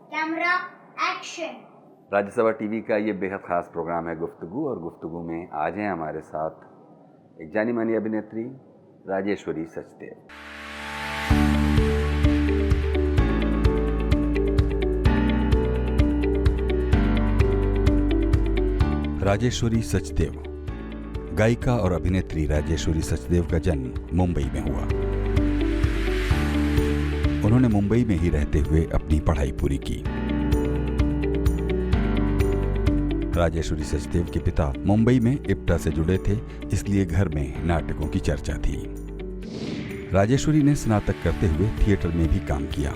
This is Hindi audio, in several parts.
Camera action. राज्यसभा टीवी का ये बेहद ख़ास प्रोग्राम है गुफ्तगू, और गुफ्तगू में आज हैं हमारे साथ एक जानी मानी अभिनेत्री राजेश्वरी सचदेव। राजेश्वरी सचदेव गायिका और अभिनेत्री राजेश्वरी सचदेव का जन्म मुंबई में हुआ। उन्होंने मुंबई में ही रहते हुए अपनी पढ़ाई पूरी की। राजेश्वरी सचदेव के पिता मुंबई में इप्टा से जुड़े थे, इसलिए घर में नाटकों की चर्चा थी। राजेश्वरी ने स्नातक करते हुए थिएटर में भी काम किया।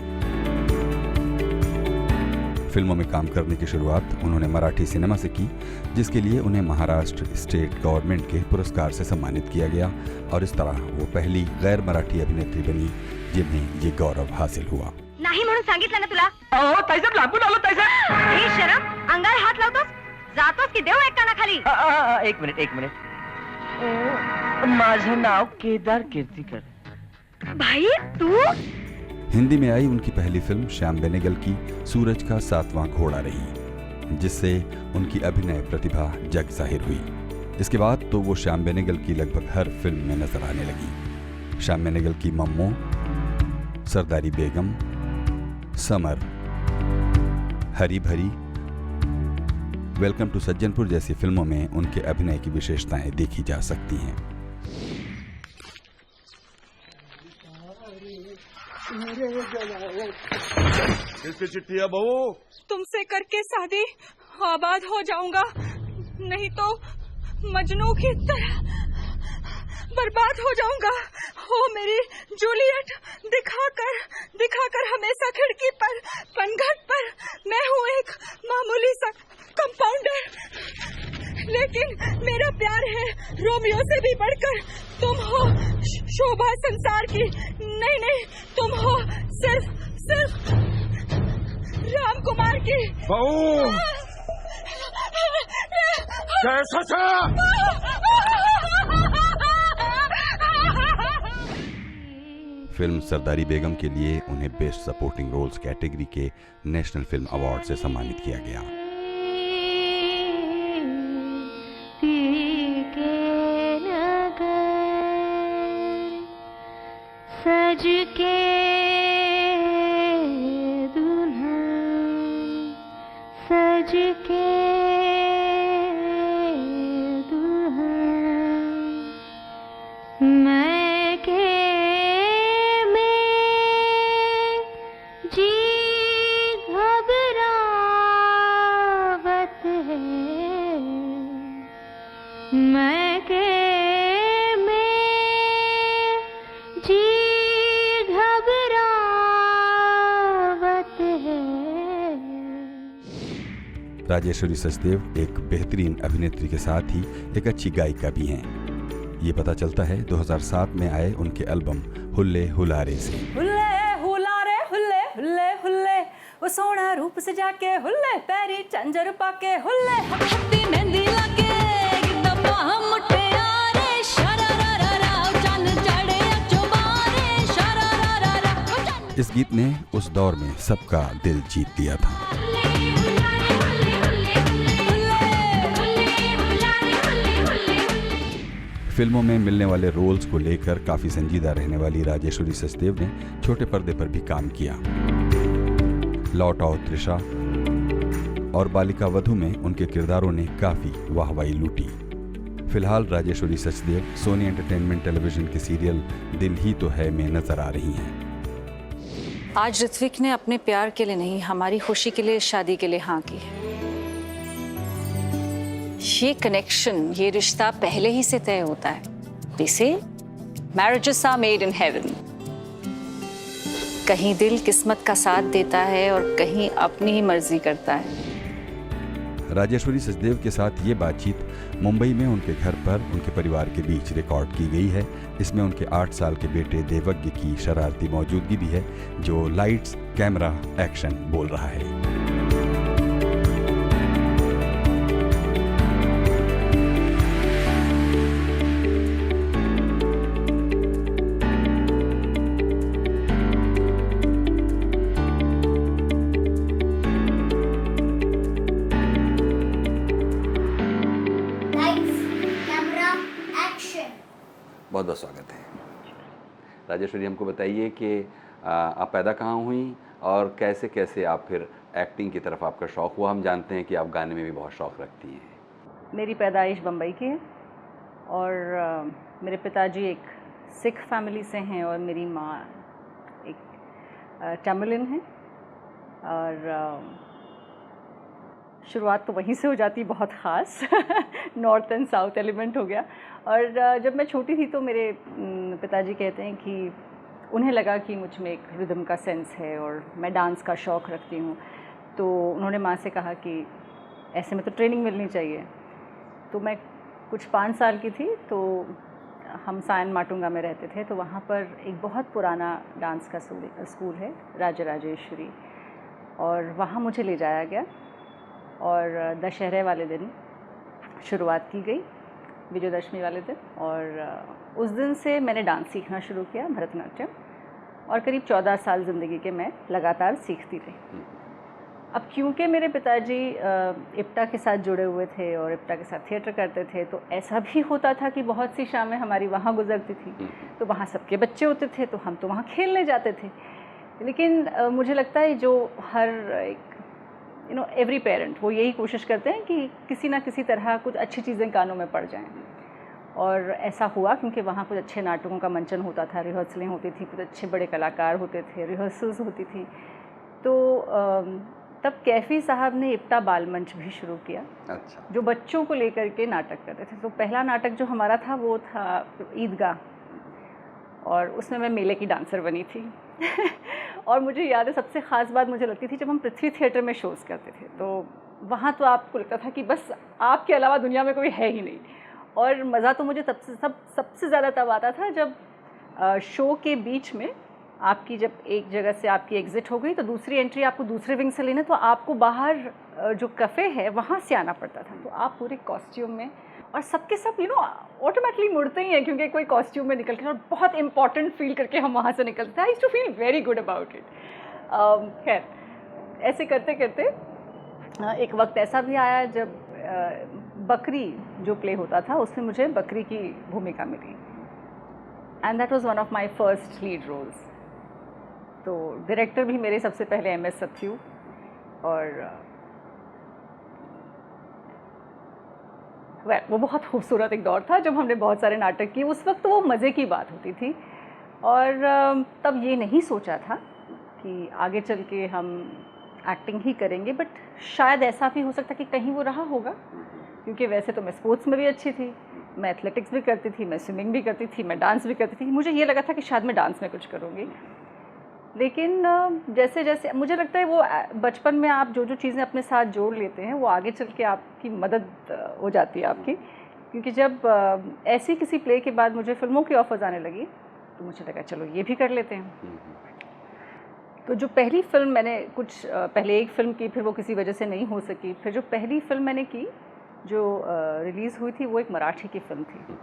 फिल्मों में काम करने की शुरुआत उन्होंने मराठी सिनेमा से की, जिसके लिए उन्हें महाराष्ट्र स्टेट गवर्नमेंट के पुरस्कार से सम्मानित किया गया, और इस तरह वो पहली गैर मराठी अभिनेत्री बनी जिन्हें ये गौरव हासिल हुआ। नाही म्हणून सांगितलं ना तुला? अहो ताईसाहेब लागून आलो ताईसाहेब। हे शरम, अंगावर हात लावतोस? जातोस की देव ऐकताना खाली? एक मिनिट। माझं नाव केदार कीर्तिकर। भाई तू? हिंदी में आई उनकी पहली फिल्म श्याम बेनेगल की सूरज का सातवां घोड़ा रही, जिससे उनकी अभिनय प्रतिभा जग जाहिर हुई। इसके बाद तो वो श्याम बेनेगल की लगभग हर फिल्म में नजर आने लगी। श्याम बेनेगल की मम्मो, सरदारी बेगम, समर, हरी भरी, वेलकम टू सज्जनपुर जैसी फिल्मों में उनके अभिनय की विशेषताएं देखी जा सकती हैं। किसकी चिट्ठी है बहू? तुमसे करके शादी आबाद हो जाऊंगा, नहीं तो मजनू की तरह बर्बाद हो जाऊंगा। हो मेरी जूलियट, दिखाकर हमेशा खिड़की पर, पनघट पर मैं हूँ एक मामूली सा कंपाउंडर, लेकिन मेरा प्यार है रोमियो से भी बढ़कर। तुम हो शोभा संसार की, नहीं तुम हो सिर्फ राम कुमार की। बहू कैसा था? फिल्म सरदारी बेगम के लिए उन्हें बेस्ट सपोर्टिंग रोल्स कैटेगरी के नेशनल फिल्म अवार्ड से सम्मानित किया गया। सज के दुल्हन सज के मैं के में जी घबरावत है, मैं के में जी घबरावत है। राजेश्वरी सचदेव एक बेहतरीन अभिनेत्री के साथ ही एक अच्छी गायिका भी हैं। ये पता चलता है 2007 में आए उनके एल्बम हुल्ले हुलारे से। हुल्ले हुलारे हुल्ले हुल्ले हुल्ले, वो सोना रूप से जाके हुल्ले, पैरी चंजर पाके हुल्ले, हत्ती मेहंदी लाके एकदम मुट्ठे आरे, शरारारा चन चढ़े चुबारे, शरारारा। इस गीत ने उस दौर में सबका दिल जीत लिया था। फिल्मों में मिलने वाले रोल्स को लेकर काफी संजीदा रहने वाली राजेश्वरी सचदेव ने छोटे पर्दे पर भी काम किया। लौट आओ त्रिशा और बालिका वधू में उनके किरदारों ने काफी वाहवाही लूटी। फिलहाल राजेश्वरी सचदेव सोनी एंटरटेनमेंट टेलीविजन के सीरियल दिल ही तो है में नजर आ रही हैं। आज ऋत्विक ने अपने प्यार के लिए नहीं, हमारी खुशी के लिए, शादी के लिए हाँ की है। ये कनेक्शन, ये रिश्ता पहले ही से तय होता है। जैसे marriages are made in heaven. कहीं दिल किस्मत का साथ देता है और कहीं अपनी ही मर्जी करता है। राजेश्वरी सचदेव के साथ ये बातचीत मुंबई में उनके घर पर उनके परिवार के बीच रिकॉर्ड की गई है। इसमें उनके 8 साल के बेटे देवज्ञ की शरारती मौजूदगी भी है, जो लाइट्स कैमरा एक्शन बोल रहा है। बहुत बहुत स्वागत है। राजेश्वरी, हमको बताइए कि आप पैदा कहाँ हुई और कैसे कैसे आप फिर एक्टिंग की तरफ आपका शौक़ हुआ। हम जानते हैं कि आप गाने में भी बहुत शौक़ रखती हैं। मेरी पैदाइश बम्बई की है और मेरे पिताजी एक सिख फैमिली से हैं और मेरी माँ एक तमिलियन है। और शुरुआत तो वहीं से हो जाती, बहुत ख़ास नॉर्थ एंड साउथ एलिमेंट हो गया। और जब मैं छोटी थी तो मेरे पिताजी कहते हैं कि उन्हें लगा कि मुझ में एक रिदम का सेंस है और मैं डांस का शौक़ रखती हूँ। तो उन्होंने माँ से कहा कि ऐसे में तो ट्रेनिंग मिलनी चाहिए। तो मैं कुछ 5 साल की थी तो हम सायन माटुंगा में रहते थे, तो वहाँ पर एक बहुत पुराना डांस का स्कूल है, राजराजेश्वरी, और वहाँ मुझे ले जाया गया और दशहरे वाले दिन शुरुआत की गई, विजयदशमी वाले दिन। और उस दिन से मैंने डांस सीखना शुरू किया, भरतनाट्यम, और करीब 14 साल ज़िंदगी के मैं लगातार सीखती रही। अब क्योंकि मेरे पिताजी इप्टा के साथ जुड़े हुए थे और इप्टा के साथ थिएटर करते थे, तो ऐसा भी होता था कि बहुत सी शामें हमारी वहाँ गुजरती थी, तो वहाँ सबके बच्चे होते थे तो हम तो वहाँ खेलने जाते थे। लेकिन मुझे लगता है जो हर एक एवरी पेरेंट वो यही कोशिश करते हैं कि किसी ना किसी तरह कुछ अच्छी चीज़ें कानों में पड़ जाएं। और ऐसा हुआ क्योंकि वहाँ कुछ अच्छे नाटकों का मंचन होता था, रिहर्सलें होती थी, कुछ अच्छे बड़े कलाकार होते थे, रिहर्सल्स होती थी। तो तब कैफ़ी साहब ने इप्टा बाल मंच भी शुरू किया। अच्छा। जो जो बच्चों को लेकर के नाटक करते थे। तो पहला नाटक जो हमारा था वो था ईदगाह, और उसमें मैं मेले की डांसर बनी थी। और मुझे याद है सबसे ख़ास बात मुझे लगती थी जब हम पृथ्वी थिएटर में शोज़ करते थे, तो वहाँ तो आपको लगता था कि बस आपके अलावा दुनिया में कोई है ही नहीं। और मज़ा तो मुझे सबसे ज़्यादा तब आता था जब शो के बीच में आपकी जब एक जगह से आपकी एग्ज़िट हो गई तो दूसरी एंट्री आपको दूसरे विंग से लेना, तो आपको बाहर जो कैफ़े है वहाँ से आना पड़ता था। तो आप पूरे कॉस्ट्यूम में, और सबके सब ऑटोमेटिकली मुड़ते ही हैं क्योंकि कोई कॉस्ट्यूम में निकल के, और बहुत इंपॉर्टेंट फील करके हम वहाँ से निकलते थे। I used to feel very good about it. खैर, ऐसे करते करते एक वक्त ऐसा भी आया जब बकरी जो प्ले होता था उसमें मुझे बकरी की भूमिका मिली, and that was one of my first lead roles. तो डायरेक्टर भी मेरे सबसे पहले MS सत्यू, और वो बहुत खूबसूरत एक दौर था जब हमने बहुत सारे नाटक किए। उस वक्त तो वो मज़े की बात होती थी, और तब ये नहीं सोचा था कि आगे चल के हम एक्टिंग ही करेंगे, बट शायद ऐसा भी हो सकता कि कहीं वो रहा होगा, क्योंकि वैसे तो मैं स्पोर्ट्स में भी अच्छी थी, मैं एथलेटिक्स भी करती थी, मैं स्विमिंग भी करती थी, मैं डांस भी करती थी। मुझे ये लगा था कि शायद मैं डांस में कुछ करूँगी। लेकिन जैसे जैसे मुझे लगता है वो बचपन में आप जो जो चीज़ें अपने साथ जोड़ लेते हैं वो आगे चल के आपकी मदद हो जाती है आपकी। क्योंकि जब ऐसी किसी प्ले के बाद मुझे फिल्मों की ऑफर्स आने लगी तो मुझे लगा चलो ये भी कर लेते हैं। तो जो पहली फिल्म मैंने पहले एक फ़िल्म की, फिर वो किसी वजह से नहीं हो सकी। फिर जो पहली फ़िल्म मैंने की जो रिलीज़ हुई थी वो एक मराठी की फ़िल्म थी।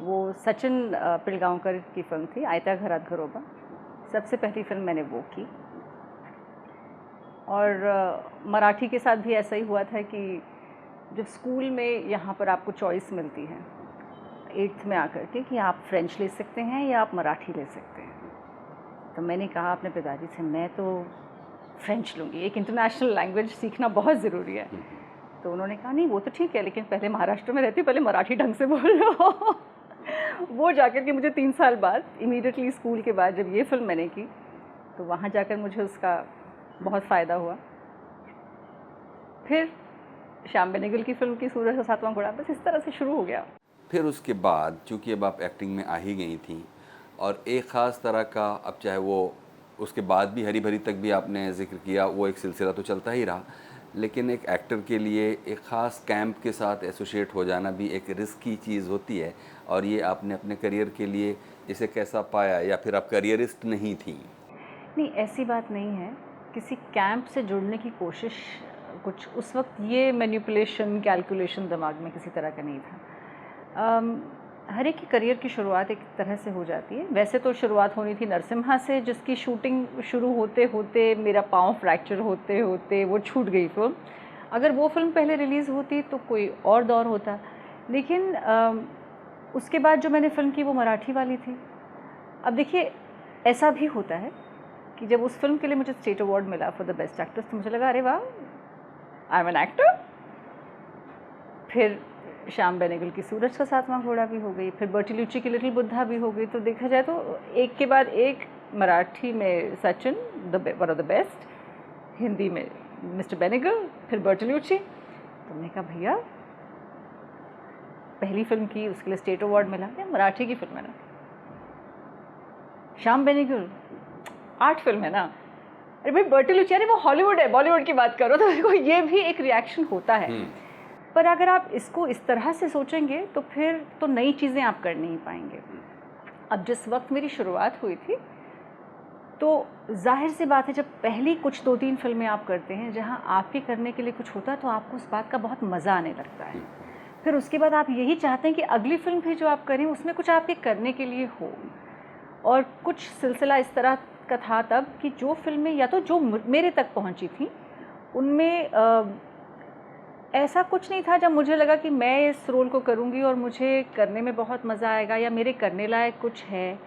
वो सचिन पिलगांवकर की फ़िल्म थी, आयता घरात घरोबा। सबसे पहली फ़िल्म मैंने वो की। और मराठी के साथ भी ऐसा ही हुआ था कि जब स्कूल में यहाँ पर आपको चॉइस मिलती है 8th में आकर के कि आप फ्रेंच ले सकते हैं या आप मराठी ले सकते हैं, तो मैंने कहा अपने पिताजी से मैं तो फ्रेंच लूँगी, एक इंटरनेशनल लैंग्वेज सीखना बहुत ज़रूरी है। तो उन्होंने कहा नहीं वो तो ठीक है, लेकिन पहले महाराष्ट्र में रहती, पहले मराठी ढंग से बोल लो। वो जाकर के मुझे 3 साल बाद इमीडिएटली स्कूल के बाद जब ये फ़िल्म मैंने की तो वहाँ जाकर मुझे उसका बहुत फ़ायदा हुआ। फिर श्याम बेनेगल की फ़िल्म की सूरज का सातवां घोड़ा, बस इस तरह से शुरू हो गया। फिर उसके बाद चूँकि अब आप एक्टिंग में आ ही गई थी और एक ख़ास तरह का, अब चाहे वो उसके बाद भी हरी भरी तक भी आपने जिक्र किया, वो एक सिलसिला तो चलता ही रहा, लेकिन एक एक्टर के लिए एक ख़ास कैंप के साथ एसोसिएट हो जाना भी एक रिस्की चीज़ होती है। और ये आपने अपने करियर के लिए इसे कैसा पाया, या फिर आप करियरिस्ट नहीं थी? नहीं, ऐसी बात नहीं है। किसी कैंप से जुड़ने की कोशिश कुछ उस वक्त ये मैनिपुलेशन कैलकुलेशन दिमाग में किसी तरह का नहीं था। हर एक की करियर की शुरुआत एक तरह से हो जाती है। वैसे तो शुरुआत होनी थी नरसिम्हा से, जिसकी शूटिंग शुरू होते होते मेरा पाँव फ्रैक्चर होते होते वो छूट गई फिल्म। अगर वो फिल्म पहले रिलीज़ होती तो कोई और दौर होता। लेकिन उसके बाद जो मैंने फ़िल्म की वो मराठी वाली थी। अब देखिए ऐसा भी होता है कि जब उस फिल्म के लिए मुझे स्टेट अवार्ड मिला फॉर द बेस्ट एक्ट्रेस, तो मुझे लगा अरे वाह, आई एम एन एक्टर। फिर श्याम बेनेगल की सूरज का सातवां घोड़ा भी हो गई, फिर बर्टिलुची की लिटिल बुद्धा भी हो गई। तो देखा जाए तो एक के बाद एक, मराठी में Sachin one of the best, Hindi में मिस्टर बेनेगल, फिर बर्टिलुची। तो मैंने कहा भैया पहली फिल्म की उसके लिए स्टेट अवार्ड मिला, मराठी की फिल्म है ना, श्याम बेनेगल आर्ट फिल्म है ना, अरे भाई बर्टिलुची, अरे वो हॉलीवुड है, बॉलीवुड की बात करो। तो देखो ये भी एक रिएक्शन होता है। पर अगर आप इसको इस तरह से सोचेंगे तो फिर तो नई चीज़ें आप कर नहीं पाएंगे। अब जिस वक्त मेरी शुरुआत हुई थी तो जाहिर सी बात है, जब पहली कुछ 2-3 फिल्में आप करते हैं जहां आपके करने के लिए कुछ होता है तो आपको उस बात का बहुत मज़ा आने लगता है। फिर उसके बाद आप यही चाहते हैं कि अगली फिल्म भी जो आप करें उसमें कुछ आपके करने के लिए हो। और कुछ सिलसिला इस तरह का था तब कि जो फिल्में या तो जो मेरे तक पहुंची थी उनमें ऐसा कुछ नहीं था जब मुझे लगा कि मैं इस रोल को करूंगी और मुझे करने में बहुत मज़ा आएगा या मेरे करने लायक कुछ है।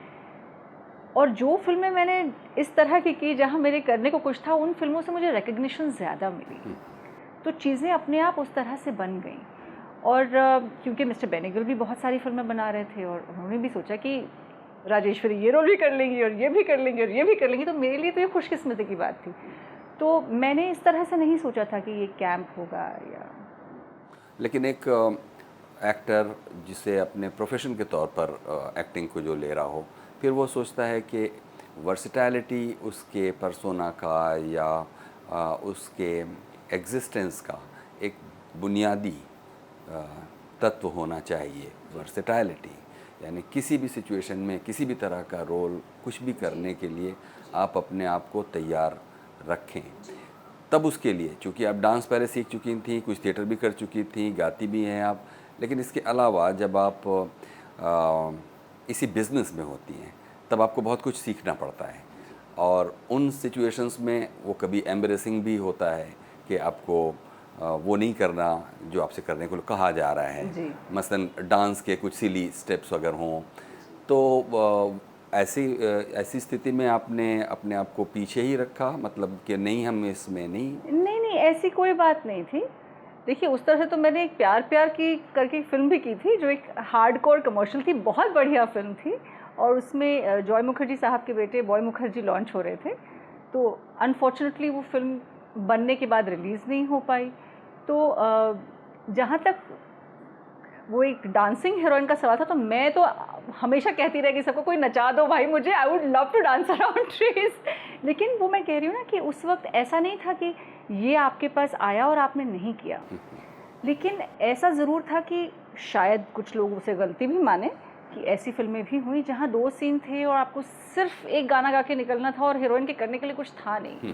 और जो फिल्में मैंने इस तरह की जहां मेरे करने को कुछ था, उन फिल्मों से मुझे रिकग्निशन ज़्यादा मिली। तो चीज़ें अपने आप उस तरह से बन गई। और क्योंकि मिस्टर बेनेगल भी बहुत सारी फिल्में बना रहे थे और उन्होंने भी सोचा कि राजेश्वरी ये रोल भी कर लेंगी और ये भी कर लेंगी और ये भी कर लेंगी, तो मेरे लिए तो ये खुशकिस्मती की बात थी। तो मैंने इस तरह से नहीं सोचा था कि ये कैंप होगा या। लेकिन एक एक्टर जिसे अपने प्रोफेशन के तौर पर एक्टिंग को जो ले रहा हो, फिर वो सोचता है कि वर्सिटैलिटी उसके पर्सोना का या उसके एग्जिस्टेंस का एक बुनियादी तत्व होना चाहिए। वर्सिटैलिटी यानी किसी भी सिचुएशन में किसी भी तरह का रोल कुछ भी करने के लिए आप अपने आप को तैयार रखें। तब उसके लिए, चूँकि आप डांस पहले सीख चुकी थी, कुछ थिएटर भी कर चुकी थी, गाती भी हैं आप, लेकिन इसके अलावा जब आप इसी बिज़नेस में होती हैं तब आपको बहुत कुछ सीखना पड़ता है। और उन सिचुएशंस में वो कभी एम्बरेसिंग भी होता है कि आपको वो नहीं करना जो आपसे करने को कहा जा रहा है। मसलन डांस के कुछ सिली स्टेप्स अगर हों तो ऐसी स्थिति में आपने अपने आप को पीछे ही रखा, मतलब कि नहीं हम इसमें नहीं ऐसी कोई बात नहीं थी। देखिए उस तरह से तो मैंने एक प्यार की करके फिल्म भी की थी जो एक हार्डकोर कमर्शियल थी, बहुत बढ़िया फिल्म थी। और उसमें जॉय मुखर्जी साहब के बेटे बॉय मुखर्जी लॉन्च हो रहे थे। तो अनफॉर्चुनेटली वो फिल्म बनने के बाद रिलीज़ नहीं हो पाई। तो जहाँ तक वो एक डांसिंग हीरोइन का सवाल था, तो मैं तो हमेशा कहती रही कि सबको कोई नचा दो भाई मुझे, I would love to dance around trees. लेकिन वो मैं कह रही हूँ ना कि उस वक्त ऐसा नहीं था कि ये आपके पास आया और आपने नहीं किया। लेकिन ऐसा ज़रूर था कि शायद कुछ लोग उसे गलती भी माने कि ऐसी फिल्में भी हुई जहाँ 2 सीन थे और आपको सिर्फ एक गाना गा के निकलना था और हीरोइन के करने के लिए कुछ था नहीं,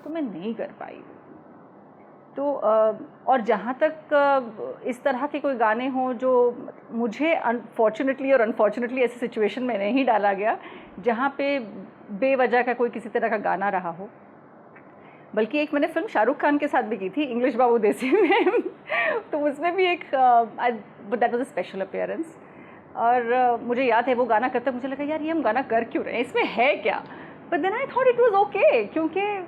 तो मैं नहीं कर पाई। तो और जहाँ तक इस तरह के कोई गाने हों जो मुझे अनफॉर्चुनेटली ऐसी सिचुएशन में नहीं डाला गया जहाँ पे बेवजह का कोई किसी तरह का गाना रहा हो। बल्कि एक मैंने फिल्म शाहरुख खान के साथ भी की थी, इंग्लिश बाबू देसी में तो उसमें भी एक that was a special appearance. और मुझे याद है वो गाना करते मुझे लगा यार ये हम गाना कर क्यों रहे हैं, इसमें है क्या। But then I thought it was okay, क्योंकि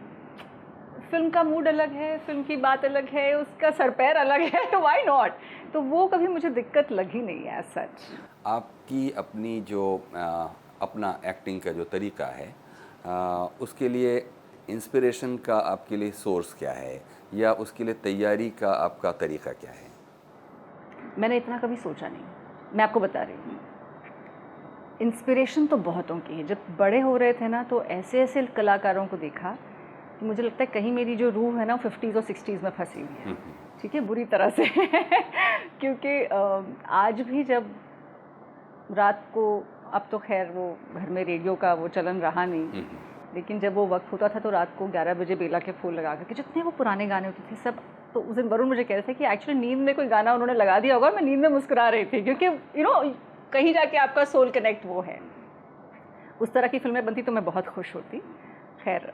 फिल्म का मूड अलग है, फिल्म की बात अलग है, उसका सरपैर अलग है, तो व्हाई नॉट। तो वो कभी मुझे दिक्कत लगी नहीं है एज सच। आपकी अपनी जो अपना एक्टिंग का जो तरीका है उसके लिए इंस्पिरेशन का आपके लिए सोर्स क्या है या उसके लिए तैयारी का आपका तरीका क्या है? मैंने इतना कभी सोचा नहीं, मैं आपको बता रही हूँ। इंस्पिरेशन तो बहुतों की है। जब बड़े हो रहे थे ना तो ऐसे ऐसे कलाकारों को देखा कि मुझे लगता है कहीं मेरी जो रूह है ना 50s और 60s में फंसी हुई है, ठीक है, बुरी तरह से क्योंकि आज भी जब रात को, अब तो खैर वो घर में रेडियो का वो चलन रहा नहीं, लेकिन जब वो वक्त होता था तो रात को 11 बजे बेला के फूल लगा करके जितने वो पुराने गाने होते थे सब, तो उस दिन वरुण मुझे कह रहे थे कि एक्चुअली नींद में कोई गाना उन्होंने लगा दिया होगा और मैं नींद में मुस्कुरा रही थी, क्योंकि कहीं जाके आपका सोल कनेक्ट वो है। उस तरह की फिल्में बनती तो मैं बहुत खुश होती। खैर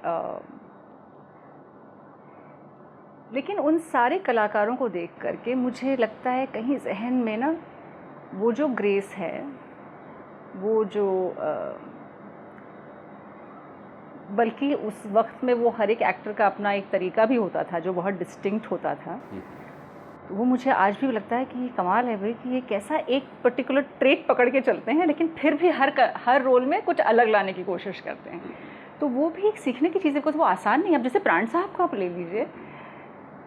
लेकिन उन सारे कलाकारों को देख करके मुझे लगता है कहीं जहन में ना वो जो ग्रेस है, वो जो बल्कि उस वक्त में वो हर एक एक्टर का अपना एक तरीका भी होता था जो बहुत डिस्टिंक्ट होता था। तो वो मुझे आज भी लगता है कि कमाल है भाई कि ये कैसा एक पर्टिकुलर ट्रेट पकड़ के चलते हैं, लेकिन फिर भी हर रोल में कुछ अलग लाने की कोशिश करते हैं। तो वो भी एक सीखने की चीज़ है, बिकॉज वो आसान नहीं है। अब जैसे प्राण साहब को आप ले लीजिए,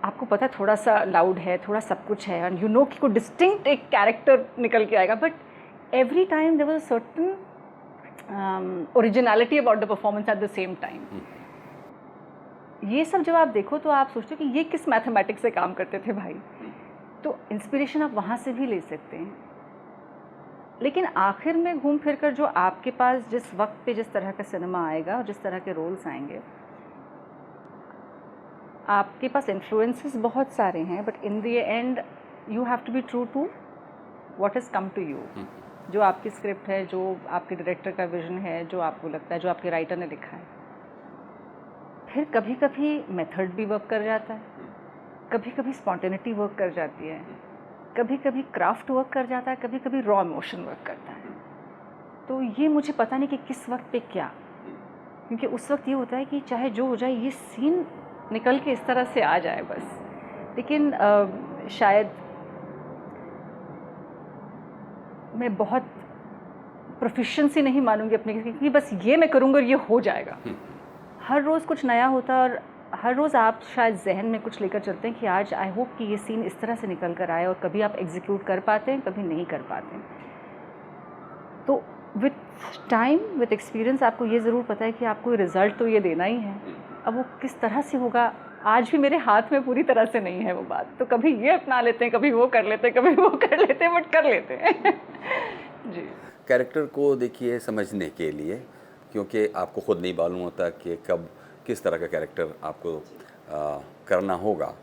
आपको पता है थोड़ा सा लाउड है, थोड़ा सब कुछ है, और यू नो कि कोई डिस्टिंक्ट एक कैरेक्टर निकल के आएगा, but every time there was a certain originality about the performance at the same time. ये सब जब आप देखो तो आप सोचते हो कि ये किस मैथमेटिक्स से काम करते थे भाई। तो इंस्पिरेशन आप वहाँ से भी ले सकते हैं, लेकिन आखिर में घूम फिर कर जो आपके पास जिस वक्त पे जिस तरह का सिनेमा आएगा और जिस तरह के रोल्स आएंगे, आपके पास इन्फ्लुएंसेस बहुत सारे हैं, but in the end you have to be true to what has come to you. जो आपकी स्क्रिप्ट है, जो आपके डायरेक्टर का विजन है, जो आपको लगता है, जो आपके राइटर ने लिखा है। फिर कभी कभी मेथड भी वर्क कर जाता है, कभी कभी स्पॉन्टेनिटी वर्क कर जाती है, कभी कभी क्राफ्ट वर्क कर जाता है, कभी कभी रॉ इमोशन वर्क करता है। तो ये मुझे पता नहीं कि किस वक्त पे क्या, क्योंकि उस वक्त ये होता है कि चाहे जो हो जाए ये सीन निकल के इस तरह से आ जाए बस। लेकिन शायद मैं बहुत प्रोफिशिएंसी नहीं मानूंगी अपने कि बस ये मैं करूँगा और ये हो जाएगा। हर रोज़ कुछ नया होता है, और हर रोज़ आप शायद जहन में कुछ लेकर चलते हैं कि आज आई होप कि ये सीन इस तरह से निकल कर आए, और कभी आप एग्जीक्यूट कर पाते हैं, कभी नहीं कर पाते हैं। तो विथ टाइम, विथ एक्सपीरियंस आपको ये ज़रूर पता है कि आपको रिज़ल्ट तो ये देना ही है। अब वो किस तरह से होगा आज भी मेरे हाथ में पूरी तरह से नहीं है वो बात। तो कभी ये अपना लेते हैं, कभी वो कर लेते हैं, कभी वो कर लेते हैं, बट कर लेते हैं। जी। कैरेक्टर को देखिए समझने के लिए, क्योंकि आपको खुद नहीं मालूम होता कि कब किस तरह का कैरेक्टर आपको करना होगा,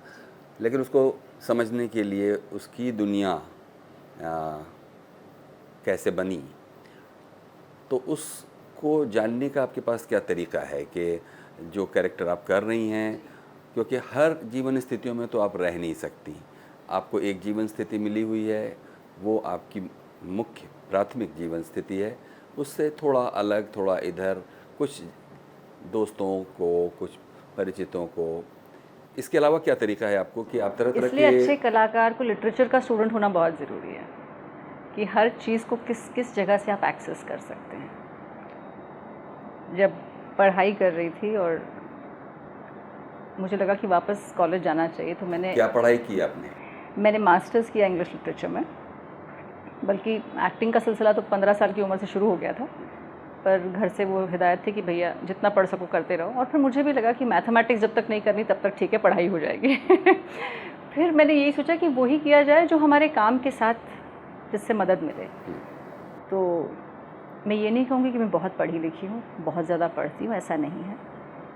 लेकिन उसको समझने के लिए उसकी दुनिया कैसे बनी, तो उसको जानने का आपके पास क्या तरीका है कि जो कैरेक्टर आप कर रही हैं, क्योंकि हर जीवन स्थितियों में तो आप रह नहीं सकती। आपको एक जीवन स्थिति मिली हुई है, वो आपकी मुख्य प्राथमिक जीवन स्थिति है, उससे थोड़ा अलग, थोड़ा इधर, कुछ दोस्तों को, कुछ परिचितों को। इसके अलावा क्या तरीका है आपको कि आप तरह तरह के, इसलिए अच्छे कलाकार को लिटरेचर का स्टूडेंट होना बहुत ज़रूरी है कि हर चीज़ को किस किस जगह से आप एक्सेस कर सकते हैं। जब पढ़ाई कर रही थी और मुझे लगा कि वापस कॉलेज जाना चाहिए, तो मैंने क्या पढ़ाई की आपने? मैंने मास्टर्स किया इंग्लिश लिटरेचर में, बल्कि एक्टिंग का सिलसिला तो 15 साल की उम्र से शुरू हो गया था, पर घर से वो हिदायत थी कि भैया जितना पढ़ सको करते रहो। और फिर मुझे भी लगा कि मैथमेटिक्स जब तक नहीं करनी तब तक ठीक है, पढ़ाई हो जाएगी। फिर मैंने यही सोचा कि वही किया जाए जो हमारे काम के साथ, जिससे मदद मिले। तो मैं ये नहीं कहूँगी कि मैं बहुत पढ़ी लिखी हूँ, बहुत ज़्यादा पढ़ती हूँ, ऐसा नहीं है,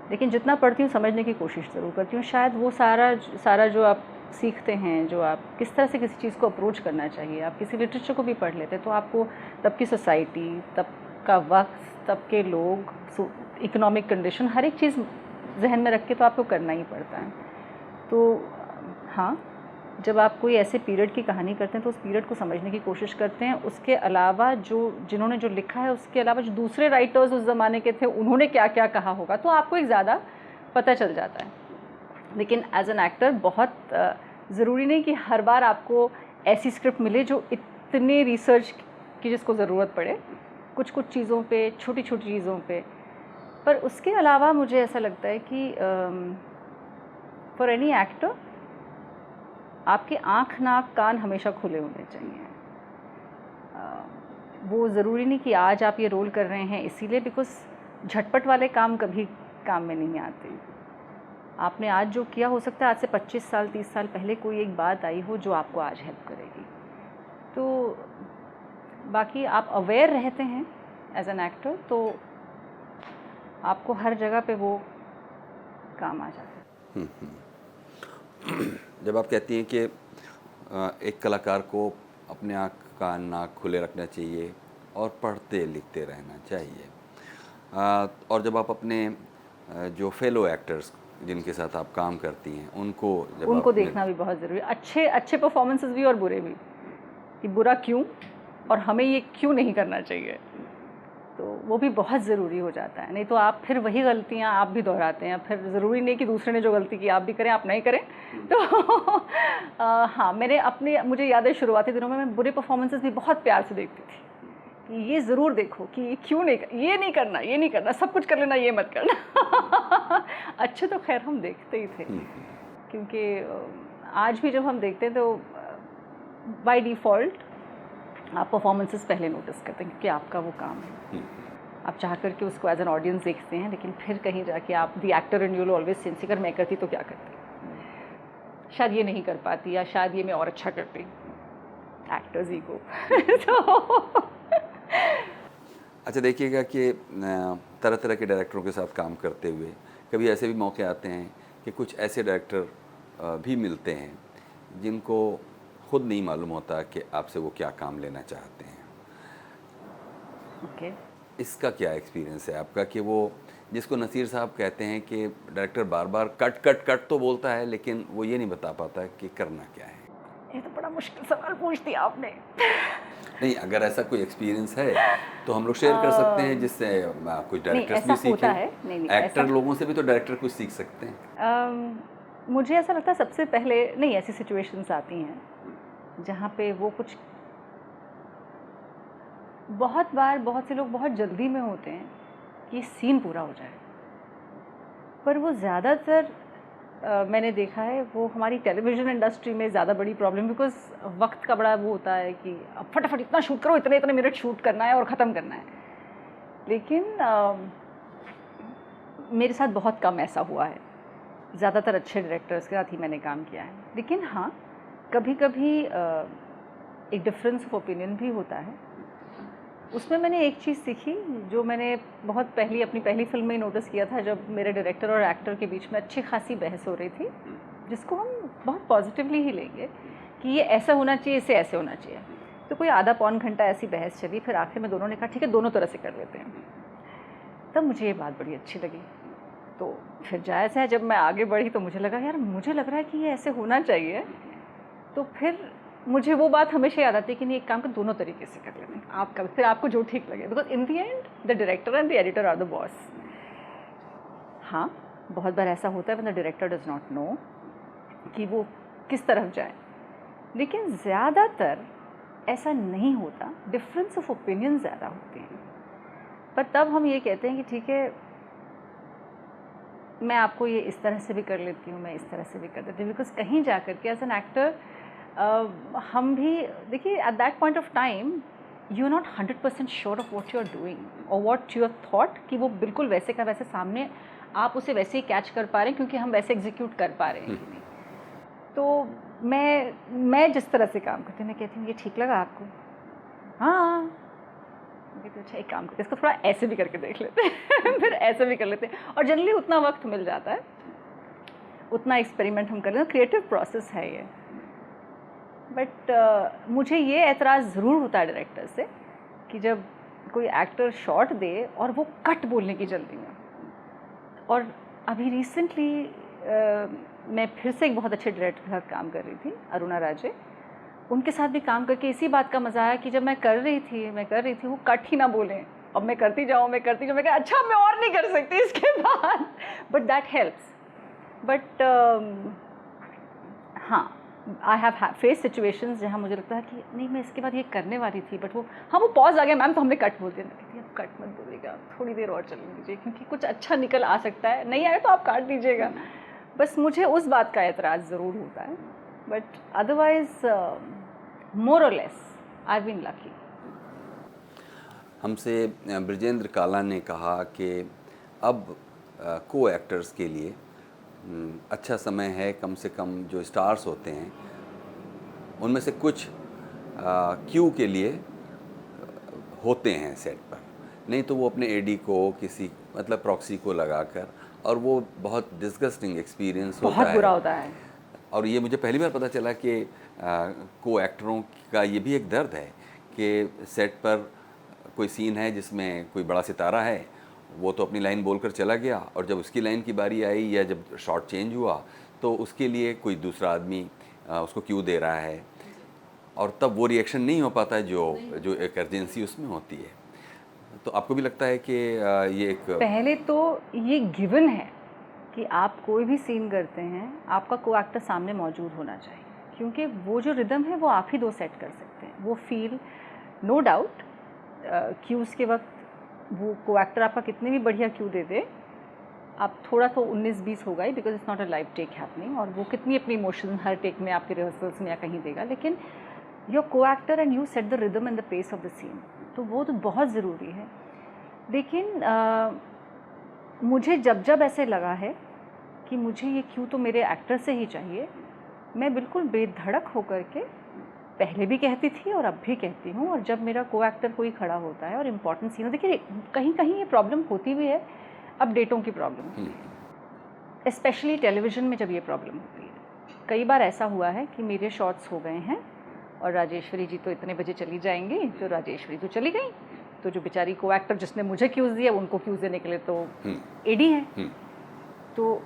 लेकिन जितना पढ़ती हूँ समझने की कोशिश ज़रूर करती हूँ। शायद वो सारा जो आप सीखते हैं, जो आप किस तरह से किसी चीज़ को अप्रोच करना चाहिए, आप किसी लिटरेचर को भी पढ़ लेते हैं तो आपको तब की सोसाइटी, तब का वक्त, तब के लोग, इकोनॉमिक कंडीशन, हर एक चीज़ जहन में रख के तो आपको करना ही पड़ता है। तो हाँ, जब आप कोई ऐसे पीरियड की कहानी करते हैं तो उस पीरियड को समझने की कोशिश करते हैं। उसके अलावा जिन्होंने जो लिखा है, उसके अलावा जो दूसरे राइटर्स उस ज़माने के थे, उन्होंने क्या क्या कहा होगा, तो आपको एक ज़्यादा पता चल जाता है। लेकिन एज एन एक्टर बहुत ज़रूरी नहीं कि हर बार आपको ऐसी स्क्रिप्ट मिले जो इतने रिसर्च की जिसको ज़रूरत पड़े, कुछ कुछ चीज़ों पे, छोटी छोटी चीज़ों पे। पर उसके अलावा मुझे ऐसा लगता है कि फॉर एनी एक्टर आपके आँख, नाक, कान हमेशा खुले होने चाहिए। वो ज़रूरी नहीं कि आज आप ये रोल कर रहे हैं इसीलिए, बिकॉज झटपट वाले काम कभी काम में नहीं आते। आपने आज जो किया, हो सकता है आज से 25 साल 30 साल पहले कोई एक बात आई हो जो आपको आज हेल्प करेगी। तो बाकी आप अवेयर रहते हैं एज एन एक्टर, तो आपको हर जगह पे वो काम आ जाता है। जब आप कहती हैं कि एक कलाकार को अपने आँख, कान, नाक खुले रखना चाहिए और पढ़ते लिखते रहना चाहिए, और जब आप अपने जो फेलो एक्टर्स जिनके साथ आप काम करती हैं उनको देखना भी बहुत ज़रूरी है। अच्छे परफॉर्मेंसेस भी और बुरे भी, कि बुरा क्यों और हमें ये क्यों नहीं करना चाहिए, तो वो भी बहुत ज़रूरी हो जाता है। नहीं तो आप फिर वही गलतियाँ आप भी दोहराते हैं, फिर ज़रूरी नहीं कि दूसरे ने जो गलती की आप भी करें, आप नहीं करें। तो हाँ, मुझे याद है शुरुआती दिनों में मैं बुरे परफॉर्मेंसेस भी बहुत प्यार से देखती थी कि ये ज़रूर देखो कि ये नहीं करना, सब कुछ कर लेना, ये मत करना। अच्छे तो खैर हम देखते ही थे, क्योंकि आज भी जब हम देखते हैं तो बाय डिफ़ॉल्ट आप परफॉर्मेंसेस पहले नोटिस करते हैं, क्योंकि आपका वो काम है। आप चाह करके उसको एज एन ऑडियंस देखते हैं, लेकिन फिर कहीं जाके आप the actor and you will always sense, अगर मैं करती तो क्या करती, शायद ये नहीं कर पाती, या शायद ये मैं और अच्छा करती। Actors ego. तो अच्छा, देखिएगा कि तरह तरह के डायरेक्टरों के साथ काम करते हुए कभी ऐसे भी मौके आते हैं कि कुछ ऐसे डायरेक्टर भी मिलते हैं जिनको खुद नहीं मालूम होता कि आपसे वो क्या काम लेना चाहते हैं। ओके। इसका क्या एक्सपीरियंस है आपका कि वो जिसको नसीर साहब कहते हैं कि डायरेक्टर बार बार कट तो बोलता है, लेकिन वो ये नहीं बता पाता कि करना क्या है? ये तो बड़ा मुश्किल सवाल पूछ दिया आपने। नहीं, अगर ऐसा कोई एक्सपीरियंस है तो हम लोग शेयर कर सकते हैं, जिससे कुछ डायरेक्टर्स भी सीखें। एक्टर लोगों से भी तो डायरेक्टर कुछ सीख सकते हैं। मुझे ऐसा लगता है सबसे पहले नहीं, ऐसी सिचुएशंस आती हैं जहाँ पे वो कुछ, बहुत बार बहुत से लोग बहुत जल्दी में होते हैं कि सीन पूरा हो जाए, पर वो ज़्यादातर मैंने देखा है वो हमारी टेलीविज़न इंडस्ट्री में ज़्यादा बड़ी प्रॉब्लम, बिकॉज वक्त का बड़ा वो होता है कि अब फटाफट इतना शूट करो, इतने मिनट शूट करना है और ख़त्म करना है। लेकिन मेरे साथ बहुत कम ऐसा हुआ है, ज़्यादातर अच्छे डायरेक्टर्स के साथ ही मैंने काम किया है। लेकिन हाँ, कभी कभी एक डिफरेंस ऑफ ओपिनियन भी होता है। उसमें मैंने एक चीज़ सीखी जो मैंने बहुत अपनी पहली फिल्म में ही नोटिस किया था, जब मेरे डायरेक्टर और एक्टर के बीच में अच्छी खासी बहस हो रही थी, जिसको हम बहुत पॉजिटिवली ही लेंगे कि ये ऐसा होना चाहिए, इसे ऐसे होना चाहिए। तो कोई आधा पौन घंटा ऐसी बहस चली, फिर आखिर में दोनों ने कहा ठीक है, दोनों तरह से कर लेते हैं। तब मुझे ये बात बड़ी अच्छी लगी। तो फिर जायज़ है, जब मैं आगे बढ़ी तो मुझे लगा यार, मुझे लग रहा है कि ये ऐसे होना चाहिए। तो फिर मुझे वो बात हमेशा याद आती है कि नहीं, एक काम कर, दोनों तरीके से कर लेते हैं, फिर आपको जो ठीक लगे, because in the end the director and the editor are the boss. हाँ, बहुत बार ऐसा होता है when the director does not know कि वो किस तरफ जाए, लेकिन ज़्यादातर ऐसा नहीं होता, डिफरेंस ऑफ ओपिनियन ज़्यादा होते हैं। पर तब हम ये कहते हैं कि ठीक है, मैं आपको ये इस तरह से भी कर लेती हूँ, मैं इस तरह से भी कर देती हूँ, बिकॉज कहीं जा कर के एज एन एक्टर हम भी देखिए, at that point of time you are not 100% sure of what you are doing और वॉट यू आर थॉट, कि वो बिल्कुल वैसे का वैसे सामने आप उसे वैसे ही कैच कर पा रहे हैं क्योंकि हम वैसे एग्जीक्यूट कर पा रहे हैं कि नहीं। तो मैं जिस तरह से काम करती हूँ, मैं कहती हूँ ये ठीक लगा आपको? हाँ, तो अच्छा एक काम करते हैं, इसको थोड़ा ऐसे भी करके देख लेते हैं फिर ऐसे भी कर लेते हैं, और जनरली उतना वक्त मिल जाता है, उतना एक्सपेरिमेंट हम कर लेते हैं। क्रिएटिव प्रोसेस है ये। बट मुझे ये एतराज़ ज़रूर होता है डायरेक्टर से कि जब कोई एक्टर शॉट दे और वो कट बोलने की जल्दी में। और अभी रिसेंटली मैं फिर से एक बहुत अच्छे डायरेक्टर के साथ काम कर रही थी, अरुणा राजे। उनके साथ भी काम करके इसी बात का मज़ा आया कि जब मैं कर रही थी वो कट ही ना बोलें, अब मैं करती जाऊँ, मैं कहा अच्छा मैं और नहीं कर सकती इसके बाद, बट दैट हेल्प्स। बट हाँ, आई हैव फेस सिचुएशंस जहाँ मुझे लगता है कि नहीं, मैं इसके बाद ये करने वाली थी, बट वो पॉज आ गया मैम, तो हमने कट बोल दिया। मैं अब कट मत बोलिएगा, थोड़ी देर और चलने दीजिए, क्योंकि कुछ अच्छा निकल आ सकता है, नहीं आए तो आप काट दीजिएगा। बस मुझे उस बात का एतराज़ ज़रूर होता है, बट अदरवाइज मोर और लेस आई बीन लकी। हमसे ब्रजेंद्र काला ने कहा कि अब को एक्टर्स के लिए अच्छा समय है, कम से कम जो स्टार्स होते हैं उनमें से कुछ क्यू के लिए होते हैं सेट पर, नहीं तो वो अपने एडी को किसी मतलब प्रॉक्सी को लगाकर, और वो बहुत डिस्गस्टिंग एक्सपीरियंस होता है, बहुत बुरा होता है। और ये मुझे पहली बार पता चला कि को एक्टरों का ये भी एक दर्द है कि सेट पर कोई सीन है जिसमें कोई बड़ा सितारा है, वो तो अपनी लाइन बोलकर चला गया, और जब उसकी लाइन की बारी आई या जब शॉट चेंज हुआ तो उसके लिए कोई दूसरा आदमी उसको क्यू दे रहा है। और तब वो रिएक्शन नहीं हो पाता है जो एक अर्जेंसी उसमें होती है। तो आपको भी लगता है कि ये एक पहले तो ये गिवन है कि आप कोई भी सीन करते हैं, आपका को एक्टर सामने मौजूद होना चाहिए, क्योंकि वो जो रिदम है वो आप ही दो सेट कर सकते हैं। वो फील नो डाउट क्यूज़ के वक्त वो को एक्टर आपका कितने भी बढ़िया क्यू दे दे, आप थोड़ा तो 19-20 होगा ही, because it's not a live take happening, और वो कितनी अपनी इमोशन हर टेक में आपके रिहर्सल्स में या कहीं देगा, लेकिन your co-actor and you set the rhythm and the pace of the scene, तो वो तो बहुत ज़रूरी है। लेकिन मुझे जब ऐसे लगा है कि मुझे ये क्यू तो मेरे एक्टर से ही चाहिए, मैं बिल्कुल बेधड़क होकर के पहले भी कहती थी और अब भी कहती हूँ। और जब मेरा को एक्टर कोई खड़ा होता है और इम्पॉर्टेंट सीन, देखिए कहीं कहीं ये प्रॉब्लम होती भी है, अब डेटों की प्रॉब्लम होती है, स्पेशली टेलीविज़न में जब ये प्रॉब्लम होती है। कई बार ऐसा हुआ है कि मेरे शॉट्स हो गए हैं और राजेश्वरी जी तो इतने बजे चली जाएंगी, तो राजेश्वरी तो चली गई, तो जो बेचारी को एक्टर जिसने मुझे क्यूज़ दिया उनको क्यूज़ देने के लिए तो एडी है, तो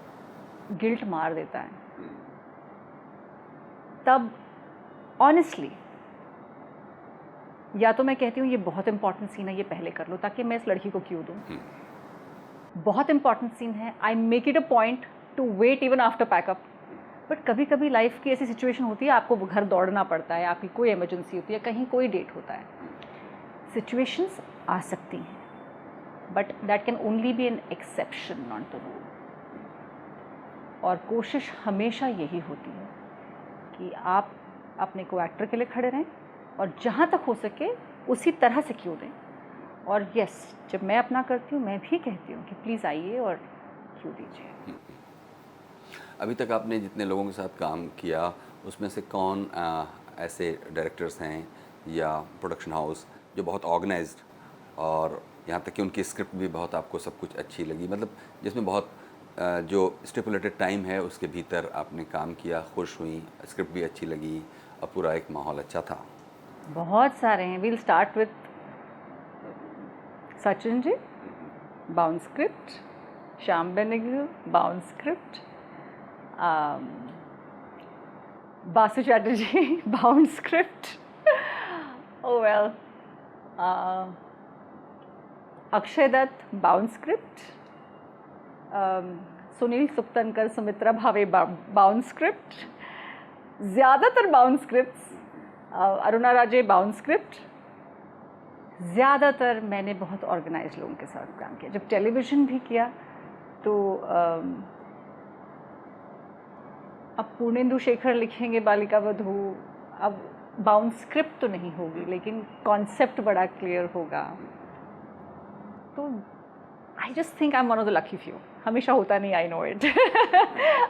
गिल्ट मार देता है। तब ऑनेस्टली या तो मैं कहती हूँ ये बहुत इंपॉर्टेंट सीन है, ये पहले कर लो ताकि मैं इस लड़की को क्यों दूँ। बहुत इंपॉर्टेंट सीन है, I make it a point to wait even after pack up. But कभी कभी लाइफ की ऐसी सिचुएशन होती है, आपको घर दौड़ना पड़ता है, आपकी कोई इमरजेंसी होती है, कहीं कोई डेट होता है, सिचुएशंस आ सकती हैं, but that can only be an exception not the rule. और कोशिश हमेशा यही होती है कि आप अपने को एक्टर के लिए खड़े रहें और जहाँ तक हो सके उसी तरह से क्यों दें। और यस, जब मैं अपना करती हूँ मैं भी कहती हूँ कि प्लीज़ आइए और क्यों दीजिए। अभी तक आपने जितने लोगों के साथ काम किया उसमें से कौन ऐसे डायरेक्टर्स हैं या प्रोडक्शन हाउस जो बहुत ऑर्गेनाइज्ड और यहाँ तक कि उनकी स्क्रिप्ट भी बहुत आपको सब कुछ अच्छी लगी, मतलब जिसमें बहुत जो स्टिपुलेटेड टाइम है उसके भीतर आपने काम किया, खुश हुई, स्क्रिप्ट भी अच्छी लगी और पूरा एक माहौल अच्छा था? बहुत सारे हैं। We'll start with Sachin ji, bound script, Shyam Benegal, bound script, Basu Chatterjee, bound script, oh well, Akshay Dutt, bound script, Sunil Sukthankar, Sumitra Bhave, bound script, ज़्यादातर bound scripts, Aruna Raje, bound script. ज़्यादातर मैंने बहुत ऑर्गेनाइज लोगों के साथ काम किया। जब टेलीविज़न भी किया तो अब पूर्णेंदु शेखर लिखेंगे बालिका वधू, अब बाउंड स्क्रिप्ट तो नहीं होगी लेकिन कॉन्सेप्ट बड़ा क्लियर होगा। तो I just think I am one of the lucky few. हमेशा होता नहीं, I know it,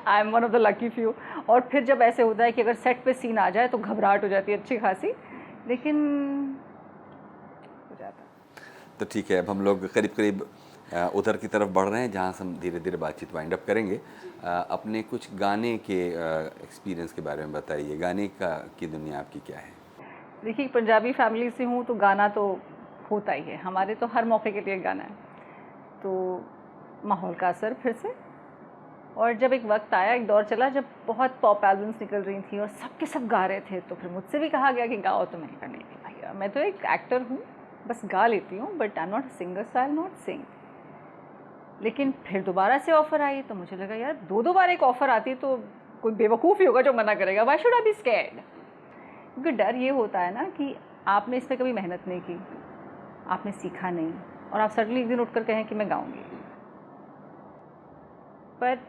I am one of the lucky few. और फिर जब ऐसे होता है कि अगर सेट पे सीन आ जाए तो घबराहट हो जाती है अच्छी खासी, लेकिन हो जाता। तो ठीक है, अब हम लोग करीब करीब उधर की तरफ बढ़ रहे हैं जहाँ से हम धीरे धीरे बातचीत वाइंड अप करेंगे। अपने कुछ गाने के एक्सपीरियंस के बारे में बताइए, गाने की दुनिया आपकी क्या है? देखिए, पंजाबी फैमिली से हूँ तो गाना तो होता ही है, हमारे तो हर मौके के लिए गाना है, तो माहौल का असर फिर से। और जब एक वक्त आया, एक दौर चला जब बहुत पॉप एल्बम्स निकल रही थी और सबके सब गा रहे थे, तो फिर मुझसे भी कहा गया कि गाओ, तो मैंने कहा नहीं भैया, मैं तो एक एक्टर हूँ, बस गा लेती हूँ, but I am not a singer, so I will not sing. लेकिन फिर दोबारा से ऑफ़र आई तो मुझे लगा यार दो बार एक ऑफ़र आती तो कोई बेवकूफ़ ही होगा जो मना करेगा, why should I be scared. क्योंकि डर ये होता है ना कि आपने इसमें कभी मेहनत नहीं की, आपने सीखा नहीं, और आप सडनली एक दिन उठकर कहें कि मैं गाऊंगी। पर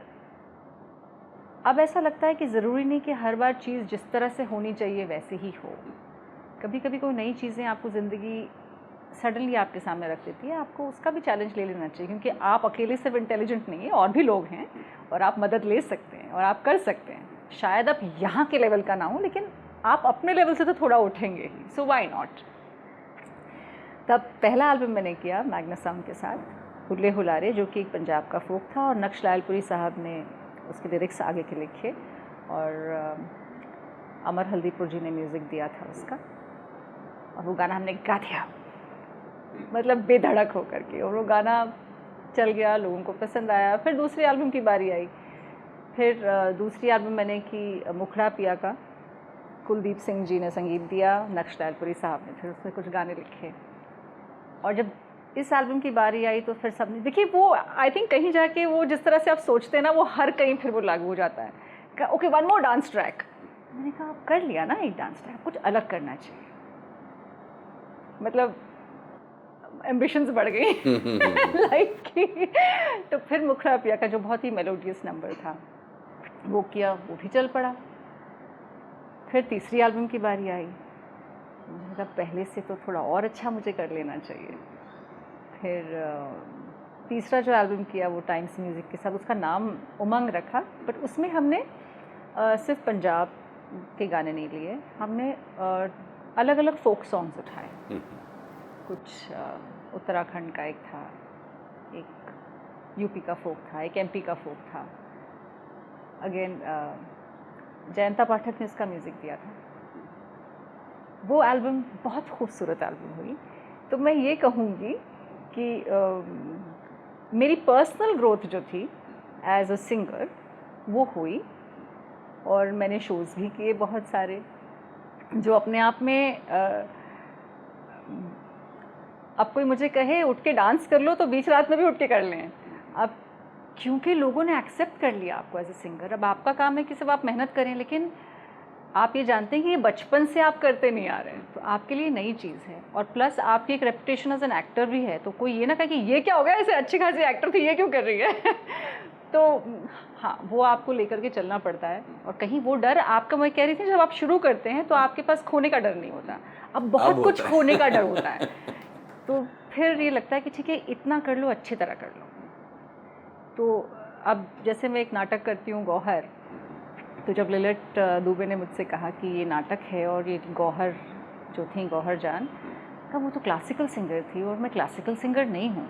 अब ऐसा लगता है कि ज़रूरी नहीं कि हर बार चीज़ जिस तरह से होनी चाहिए वैसे ही हो। कभी कभी कोई नई चीज़ें आपको ज़िंदगी सडनली आपके सामने रख देती है, आपको उसका भी चैलेंज ले लेना चाहिए, क्योंकि आप अकेले सिर्फ इंटेलिजेंट नहीं है, और भी लोग हैं और आप मदद ले सकते हैं और आप कर सकते हैं। शायद आप यहाँ के लेवल का ना हो, लेकिन आप अपने लेवल से तो थोड़ा उठेंगे ही, सो व्हाई नॉट। तब पहला एल्बम मैंने किया मैग्नस साउंड के साथ, हुल्ले हुलारे, जो कि एक पंजाब का फोक था, और नक्श लालपुरी साहब ने उसके लिरिक्स आगे के लिखे, और अमर हल्दीपुर जी ने म्यूज़िक दिया था उसका, और वो गाना हमने गा दिया, मतलब बेधड़क होकर के, और वो गाना चल गया, लोगों को पसंद आया। फिर दूसरी एल्बम की बारी आई, फिर दूसरी एल्बम मैंने की मुखड़ा पिया का, कुलदीप सिंह जी ने संगीत दिया, नक्श लैलपुरी साहब ने फिर उसमें कुछ गाने लिखे। और जब इस एल्बम की बारी आई तो फिर सबने, देखिए वो आई थिंक कहीं जाके वो जिस तरह से आप सोचते हैं ना, वो हर कहीं फिर वो लागू हो जाता है। Okay, one more dance track. मैंने कहा आप कर लिया ना एक डांस ट्रैक, कुछ अलग करना चाहिए। मतलब एम्बिशंस बढ़ गई लाइफ की। तो फिर मुखड़ा पिया का जो बहुत ही मेलोडियस नंबर था वो किया, वो भी चल पड़ा। फिर तीसरी एल्बम की बारी आई, मुझे लगा पहले से तो थोड़ा और अच्छा मुझे कर लेना चाहिए। फिर तीसरा जो एल्बम किया वो टाइम्स म्यूज़िक के साथ, उसका नाम उमंग रखा, बट उसमें हमने सिर्फ पंजाब के गाने नहीं लिए, हमने अलग अलग फोक सॉन्ग्स उठाए। कुछ उत्तराखंड का एक था, एक यूपी का फोक था, एक एमपी का फोक था। अगेन जयंता पाठक ने इसका म्यूज़िक दिया था। वो एल्बम बहुत खूबसूरत एल्बम हुई। तो मैं ये कहूँगी कि मेरी पर्सनल ग्रोथ जो थी एज अ सिंगर वो हुई, और मैंने शोज़ भी किए बहुत सारे, जो अपने आप में अब कोई मुझे कहे उठ के डांस कर लो तो बीच रात में भी उठ के कर लें। अब क्योंकि लोगों ने एक्सेप्ट कर लिया आपको एज अ सिंगर, अब आपका काम है कि सिर्फ आप मेहनत करें, लेकिन आप ये जानते हैं कि ये बचपन से आप करते नहीं आ रहे हैं, तो आपके लिए नई चीज़ है। और प्लस आपकी एक रेपुटेशन एज एन एक्टर भी है, तो कोई ये ना कहे कि ये क्या हो गया, ऐसे अच्छी खासी एक्टर थी, ये क्यों कर रही है तो हाँ, वो आपको लेकर के चलना पड़ता है। और कहीं वो डर आपका, मैं कह रही थी, जब आप शुरू करते हैं तो आपके पास खोने का डर नहीं होता, अब बहुत कुछ खोने का डर होता है। तो फिर ये लगता है कि ठीक है, इतना कर लो, अच्छी तरह कर लो। तो अब जैसे मैं एक नाटक करती हूँ गौहर, तो जब ललित दुबे ने मुझसे कहा कि ये नाटक है और ये गौहर जो थी, गौहर जान का, वो तो क्लासिकल सिंगर थी और मैं क्लासिकल सिंगर नहीं हूँ।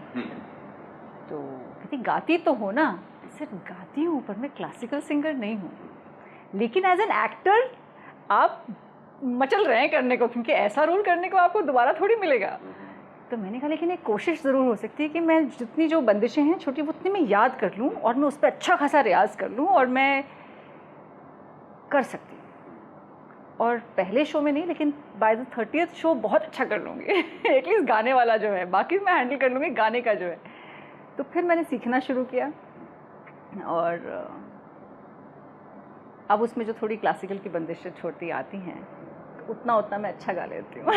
तो कहती गाती तो हो ना, सिर्फ गाती हूँ पर मैं क्लासिकल सिंगर नहीं हूँ, लेकिन एज एन एक्टर आप मचल रहे हैं करने को, क्योंकि ऐसा रोल करने को आपको दोबारा थोड़ी मिलेगा। तो मैंने कहा लेकिन एक कोशिश ज़रूर हो सकती है कि मैं जितनी जो बंदिशें हैं छोटी, वो उतनी मैं याद कर लूँ और मैं उस पर अच्छा खासा रियाज़ कर लूँ और मैं कर सकती हूँ। और पहले शो में नहीं, लेकिन बाय द 30th शो बहुत अच्छा कर लूँगी एटलीस्ट गाने वाला जो है, बाकी मैं हैंडल कर लूँगी गाने का जो है। तो फिर मैंने सीखना शुरू किया, और अब उसमें जो थोड़ी क्लासिकल की बंदिशें छोटी आती हैं, उतना उतना मैं अच्छा गा लेती हूँ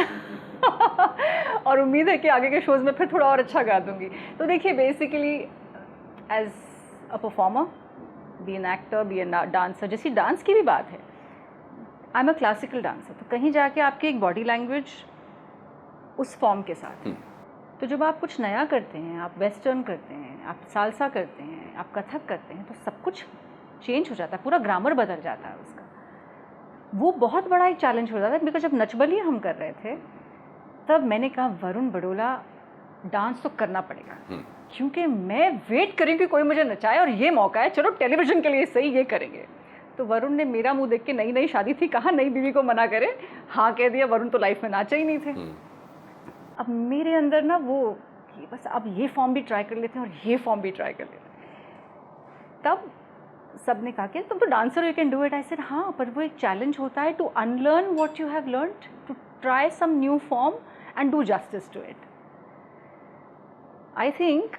और उम्मीद है कि आगे के शोज़ में फिर थोड़ा और अच्छा गा दूँगी। तो देखिए, basically as a performer, be an actor, be an dancer, जैसी डांस की भी बात है, I am a classical dancer, तो कहीं जाके आपकी एक बॉडी लैंग्वेज उस फॉर्म के साथ है। तो जब आप कुछ नया करते हैं, आप वेस्टर्न करते हैं, आप सालसा करते हैं, आप कथक करते हैं, तो सब कुछ चेंज हो जाता है, पूरा ग्रामर बदल जाता है उसका। वो बहुत बड़ा एक चैलेंज हो जाता है, बिकॉज जब नच बलिए हम कर रहे थे तब मैंने कहा वरुण बड़ोला डांस तो करना पड़ेगा, क्योंकि मैं वेट करी कि कोई मुझे नचाए और ये मौका है, चलो टेलीविज़न के लिए सही ये करेंगे। तो वरुण ने मेरा मुंह देख के, नई नई शादी थी, कहा नई बीवी को मना करे, हाँ कह दिया। वरुण तो लाइफ में नाचे ही नहीं थे। अब मेरे अंदर ना वो कि बस अब ये फॉर्म भी ट्राई कर लेते हैं और ये फॉर्म भी ट्राई कर लेते हैं। तब सब ने कहा कि तुम तो dancer, you can do it. I said हाँ, पर वो एक चैलेंज होता है to unlearn what you have learned, to try some new form and do justice to it. I think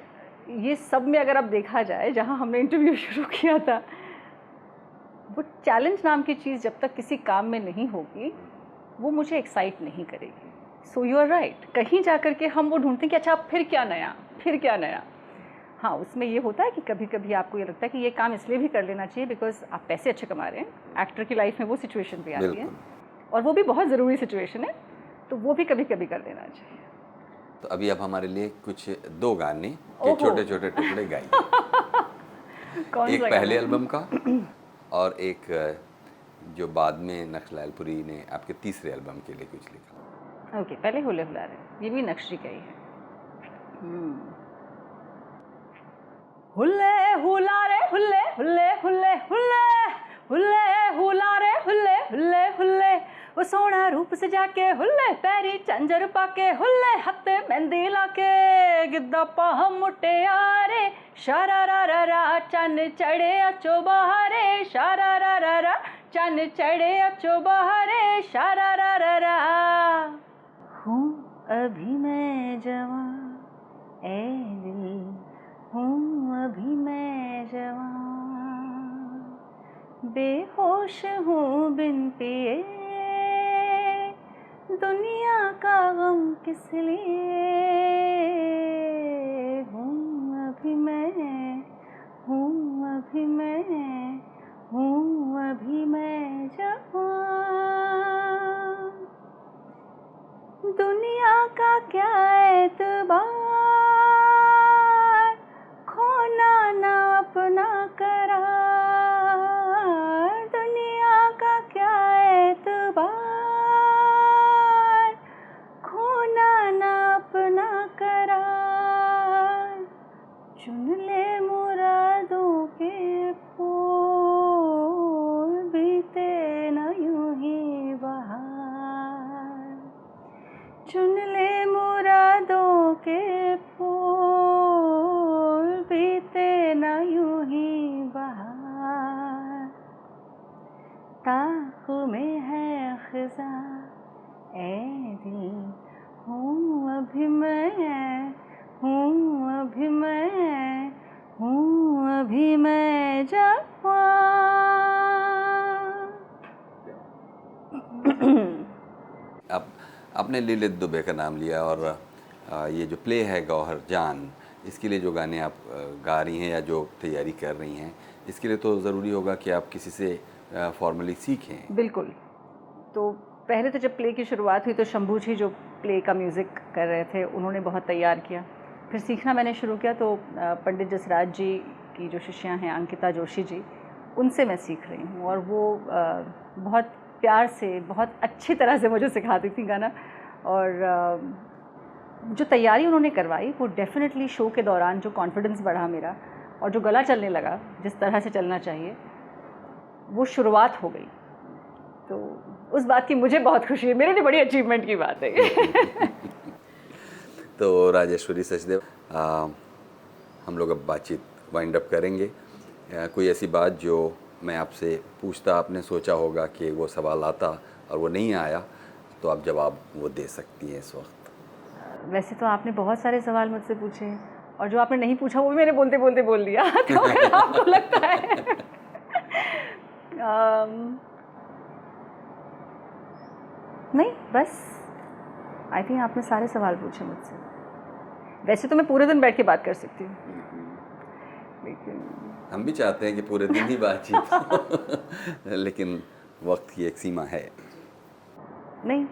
ये सब में अगर अब देखा जाए, जहाँ हमने इंटरव्यू शुरू किया था, वो चैलेंज नाम की चीज़ जब तक किसी काम में नहीं होगी, वो मुझे एक्साइट नहीं करेगी। सो यू आर राइट, कहीं जा कर के हम वो ढूंढते हैं कि अच्छा फिर क्या नया, फिर क्या नया। हाँ, उसमें ये होता है कि कभी कभी आपको ये लगता है कि ये काम इसलिए भी कर लेना चाहिए बिकॉज आप पैसे अच्छे कमा रहे हैं। एक्टर की लाइफ में वो सिचुएशन भी आती है, और वो भी बहुत ज़रूरी सिचुएशन है, तो वो भी कभी कभी कर लेना चाहिए। तो अभी आप हमारे लिए कुछ 2 गाने के छोटे छोटे टुकड़े गाइए। कौन एक सा पहले गाना? एल्बम का और एक जो बाद में नक्श लैलपुरी ने आपके तीसरे एल्बम के लिए कुछ लिखा। ओके, पहले हुले हुला रे, ये भी नक्श जी का ही है। हुले हुला रे हुले हुले हुले हुले हुले हुला रे हुले हुले हुले, वो सोना रूप सजा के हुले, पैरी झंझर पाके हुले, हत्थे मेहंदी लाके, गिद्दा पाह मुटियारे, शारा रा रा रा चन चढ़े चौबारे, शारा रा रा रा चन चढ़े अब चौबारे शारा रा रा रा। हूँ अभी मैं जवां ए दिल, हूँ अभी मैं जवां, बेहोश हूँ बिन पिए, दुनिया का गम किस लिए। हूँ अभी मैं, हूँ अभी मैं, हूँ अभी मैं जवां, दुनिया का क्या एतबार, खोना ना अपना करार। दुनिया का क्या एतबार, खोना ना अपना करार। चुन ले मुरादों के फूल, बीते न यूं ही बहार। चुन ले मुरादों के फूल, बीते न यूं ही बहार। ताक़ में है ख़िज़ा ए दिल, हूँ अभी मैं, हूँ अभी मैं, हूँ अभी मैं जवां। अब आपने ललित दुबे का नाम लिया और ये जो प्ले है गौहर जान, इसके लिए जो गाने आप गा रही हैं या जो तैयारी कर रही हैं, इसके लिए तो ज़रूरी होगा कि आप किसी से फॉर्मली सीखें। बिल्कुल। तो पहले तो जब प्ले की शुरुआत हुई तो शंभू जी जो प्ले का म्यूज़िक कर रहे थे उन्होंने बहुत तैयार किया। फिर सीखना मैंने शुरू किया तो पंडित जसराज जी की जो शिष्यां हैं अंकिता जोशी जी, उनसे मैं सीख रही हूँ और वो बहुत प्यार से बहुत अच्छी तरह से मुझे सिखाती थी गाना। और जो तैयारी उन्होंने करवाई वो डेफिनेटली शो के दौरान जो कॉन्फिडेंस बढ़ा मेरा और जो गला चलने लगा जिस तरह से चलना चाहिए, वो शुरुआत हो गई। तो उस बात की मुझे बहुत खुशी है, मेरे लिए बड़ी अचीवमेंट की बात है। तो राजेश्वरी सचदेव, हम लोग अब बातचीत वाइंड अप करेंगे। कोई ऐसी बात जो मैं आपसे पूछता, आपने सोचा होगा कि वो सवाल आता और वो नहीं आया, तो आप जवाब वो दे सकती हैं इस वक्त। वैसे तो आपने बहुत सारे सवाल मुझसे पूछे और जो आपने नहीं पूछा वो भी मैंने बोलते बोलते बोल दिया। तो अगर आपको लगता है नहीं, बस आई थिंक आपने सारे सवाल पूछे मुझसे। वैसे तो मैं पूरे दिन बैठ के बात कर सकती हूँ, लेकिन हम भी चाहते हैं कि पूरे दिन ही बातचीत हो, लेकिन वक्त की एक सीमा है। नहीं,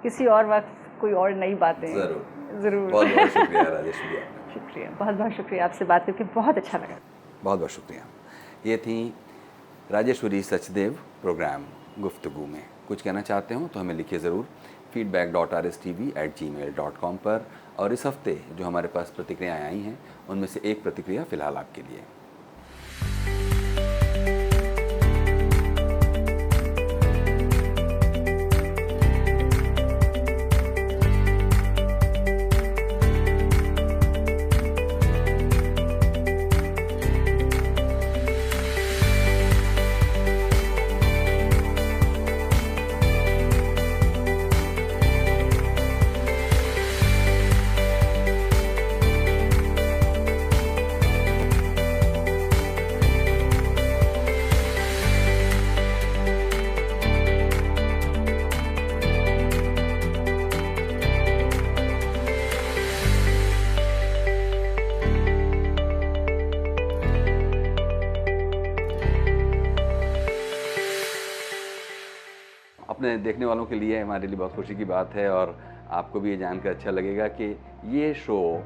किसी और वक्त कोई और नई बातें ज़रूर। बहुत बहुत शुक्रिया राजेश्वरी। शुक्रिया, बहुत बहुत शुक्रिया, आपसे बात करके बहुत अच्छा लगा। बहुत बहुत शुक्रिया। ये थी राजेश्वरी सचदेव प्रोग्राम गुफ्तगू में। कुछ कहना चाहते हो तो हमें लिखिए ज़रूर feedback.rstv@gmail.com पर। और इस हफ्ते जो हमारे पास प्रतिक्रियाएँ आई हैं उनमें से एक प्रतिक्रिया फ़िलहाल आपके लिए। अपने देखने वालों के लिए हमारे लिए बहुत खुशी की बात है और आपको भी ये जानकर अच्छा लगेगा कि ये शो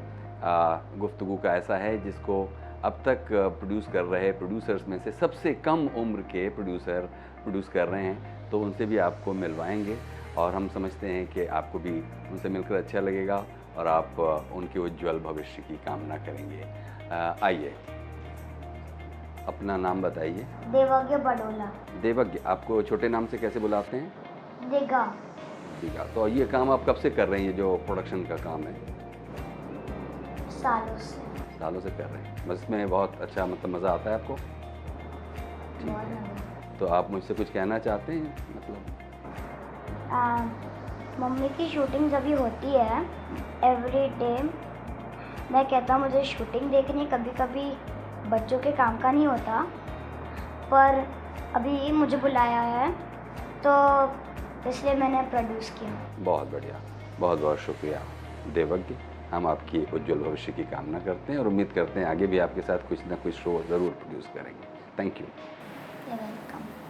गुफ्तगू का ऐसा है जिसको अब तक प्रोड्यूस कर रहे प्रोड्यूसर्स में से सबसे कम उम्र के प्रोड्यूसर प्रोड्यूस कर रहे हैं। तो उनसे भी आपको मिलवाएंगे और हम समझते हैं कि आपको भी उनसे मिलकर अच्छा लगेगा और आप उनके उज्ज्वल भविष्य की कामना करेंगे। आइए, अपना नाम बताइए। देवज्ञ बडोला। देवज्ञ, आपको छोटे नाम से कैसे बुलाते हैं? दिगा। दिगा। तो ये काम आप कब से कर रही हैं, जो प्रोडक्शन का काम है? सालों से। सालों से कर रहे हैं। बस इसमें बहुत अच्छा मतलब मज़ा आता है आपको? बहुत। तो आप मुझसे कुछ कहना चाहते हैं? मतलब मम्मी की शूटिंग जब भी होती है एवरी डे, मैं कहता हूँ मुझे शूटिंग देखनी, कभी कभी बच्चों के काम का नहीं होता, पर अभी मुझे बुलाया है तो इसलिए मैंने प्रोड्यूस किया। बहुत बढ़िया, बहुत बहुत शुक्रिया देवज्ञ। हम आपकी उज्जवल भविष्य की कामना करते हैं और उम्मीद करते हैं आगे भी आपके साथ कुछ ना कुछ शो ज़रूर प्रोड्यूस करेंगे। Thank you. वेलकम।